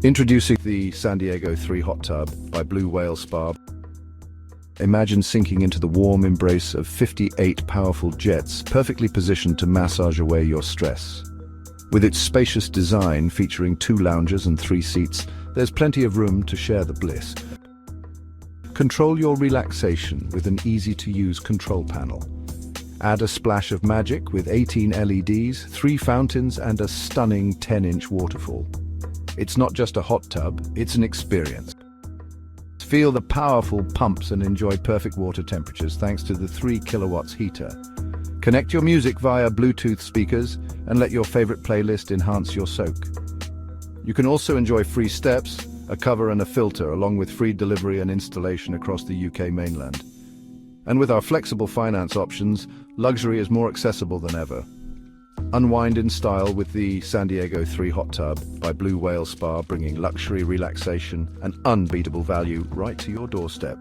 Introducing the San Diego 3 Hot Tub by Blue Whale Spa. Imagine sinking into the warm embrace of 58 powerful jets, perfectly positioned to massage away your stress. With its spacious design featuring 2 lounges and 3 seats, there's plenty of room to share the bliss. Control your relaxation with an easy-to-use control panel. Add a splash of magic with 18 LEDs, 3 fountains, and a stunning 10-inch waterfall. It's not just a hot tub, it's an experience. Feel the powerful pumps and enjoy perfect water temperatures thanks to the 3 kilowatts heater. Connect your music via Bluetooth speakers and let your favorite playlist enhance your soak. You can also enjoy free steps, a cover and a filter, along with free delivery and installation across the UK mainland. And with our flexible finance options, luxury is more accessible than ever. Unwind in style with the San Diego 3 Hot Tub by Blue Whale Spa, bringing luxury, relaxation, and unbeatable value right to your doorstep.